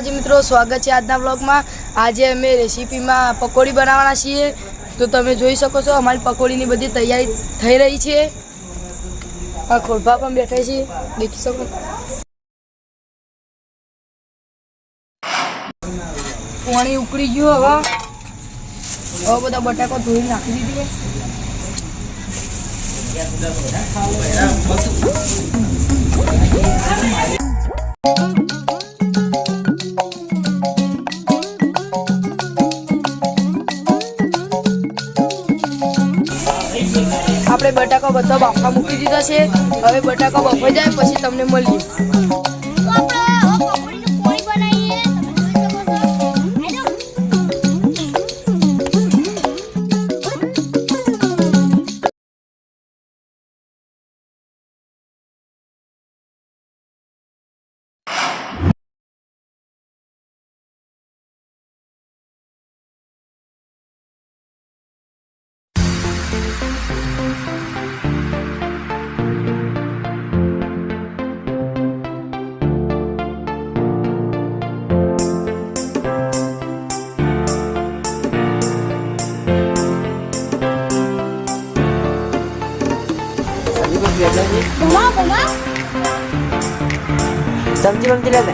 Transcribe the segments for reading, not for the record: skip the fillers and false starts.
માતાજી મિત્રો, સ્વાગત છે આજના વ્લોગમાં। આજે અમે રેસીપીમાં પકોડી બનાવવાના છીએ। તો તમે જોઈ શકો છો અમારી પકોડીની બધી તૈયારી થઈ રહી છે। આ ખોરભા પણ બેઠા છે, દેખી શકો। પાણી ઉકળી ગયું। હવે બધા બટાકો ધોઈ નાખી દીધી। આપણે બટાકો બધો બાફવા મૂકી દીધો છે। હવે બટાકો બફાઈ જાય પછી તમને મળીએ। सब्जी बनती रहते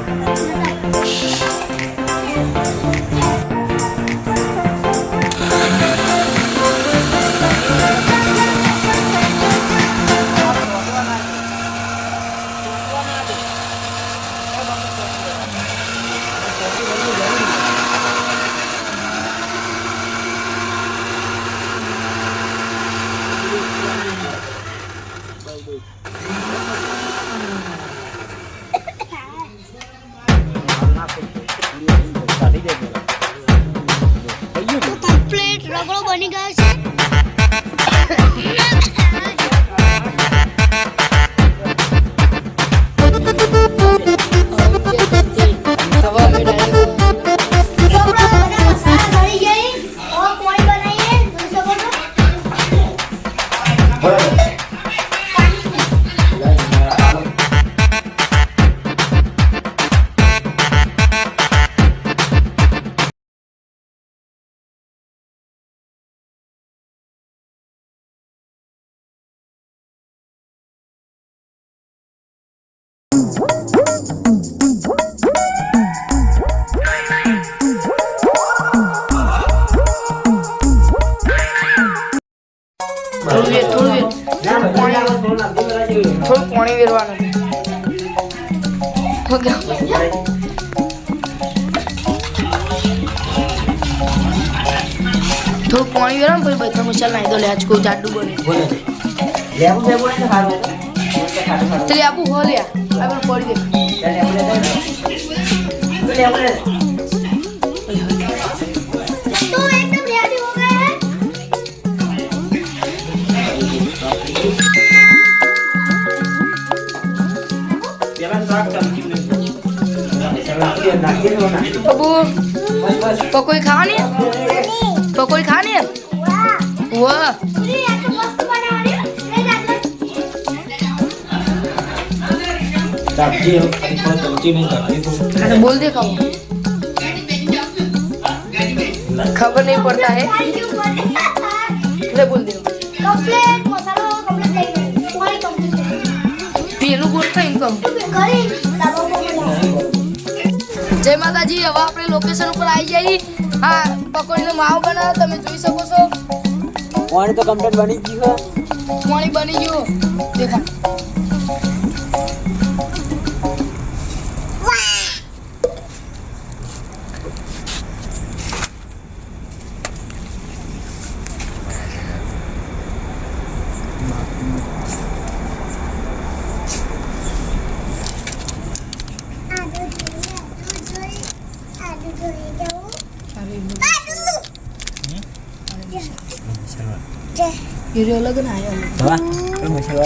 कंप्लीट रगड़ो बनी गया है। થોડું પાણી વેરવાનું। થોડું પાણી વેરવાનું પછી બધા મસાલા નાખી દો। લેજ કોઈ જાડું બને ચલી આપું હો લ્યા આપણે પડી દે। तो एकदम रेडी हो गए हैं। बाबू पकोड़ी खानी है? पकोड़ी खानी है? वाह बोल दे खाओ। खबर नहीं पड़ता है बोल दे। कंप्लीट मसाला कंप्लीट पूरी कंप्लीट पेलू बोलता इनकम। करी जय माताजी। હવે આપણે લોકેશન ઉપર આવી જઈએ। હા, પકોડીનો માવો બનાવો તમે જોઈ શકો છો। पानी तो कंप्लीट बनी गई है। પાણી બની ગયું દેખા। हीरो अलग ना आया वाह तो मसाला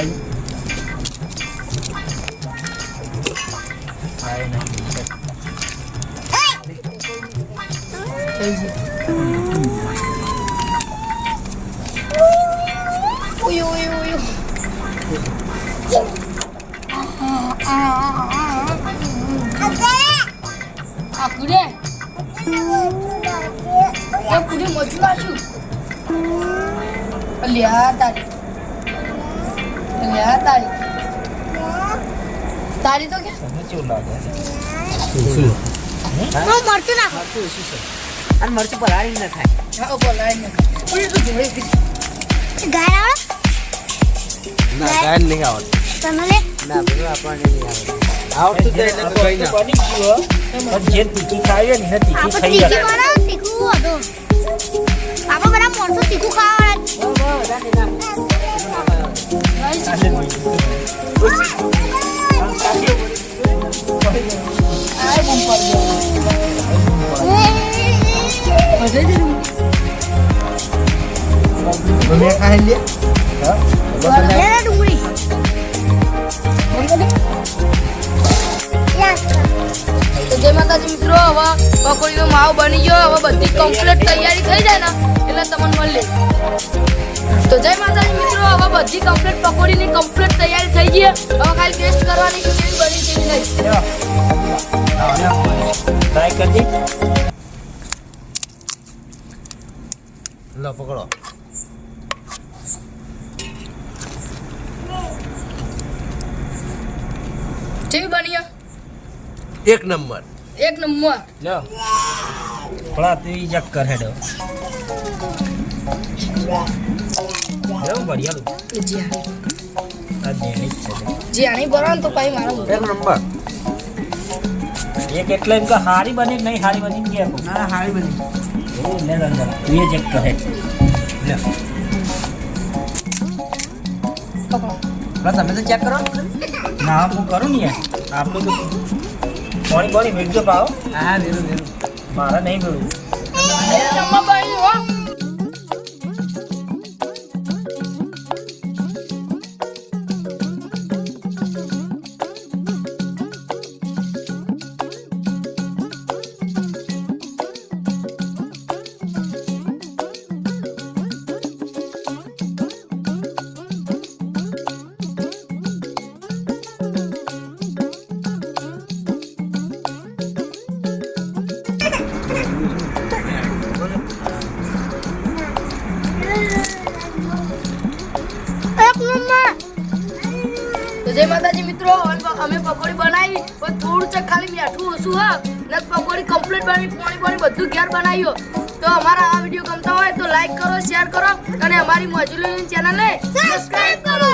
Uy. કુડે એ કુડે મજુ નાખ્યું લ્યા તારી તારી તો કે તમને કેવું લાગે હું મરચું નાખો મરચું ઓછું છે અને મરચું પલાળી ન થાય હા બોલાય ને કુડે તો જોડે ગાય આવડે ના ગાયન નહીં આવડતું તમે લે ના બધું આપણને નહીં આવડતું તો એને કોઈ ના બની ગયું પણ જે તીખી ખાવી ને તીખી આપણે ખાઈ તીખું બનાવો તીખું હતું આપણે બધા મોણસો તીખું ખાવા આય બમ પર મેં ખાઈ લે હા ડુંગળી તો જય માતાજી મિત્રો હવે પકોડીનો માવો બની ગયો હવે બધી કમ્પ્લીટ તૈયારી થઈ જાય ને એટલે તમને મળે તો જય માતાજી મિત્રો હવે બધી કમ્પ્લીટ પકોડીની કમ્પ્લીટ તૈયારી થઈ ગઈ હવે ખાલી ટેસ્ટ કરવાની કે કેવી બની કેવી નહીં ટ્રાય કરી લો પકડો કેવી બની એક નંબર એક નંબર લો થોડા તી ચક્કર હેડો बढ़िया लो જી હા આ દેણી જ છે જી આની બરાબર તો પાઈ મારો એક નંબર એક એટલે इनका हारी बनी नहीं हारी बनी क्या को ना हारी बनी ओ ले अंदर ये चेक कर है ले बस हमें तो चेक करो ना आप वो करो नहीं है आप लोग तो पानी पानी मिल जो पाओ हां मेरू मेरू मारा नहीं मेरू જમવા બની હો તો જય માતાજી મિત્રો અમે પકોડી બનાવી પણ થોડું છે ખાલી મીઠું ઓછું હા ને પકોડી કમ્પ્લીટ બની પાણી બધું ઘેર બનાવ્યો તો અમારા આ વિડીયો ગમતા હોય તો લાઈક કરો શેર કરો અને અમારી મોજુલીની ચેનલને સબસ્ક્રાઇબ કરો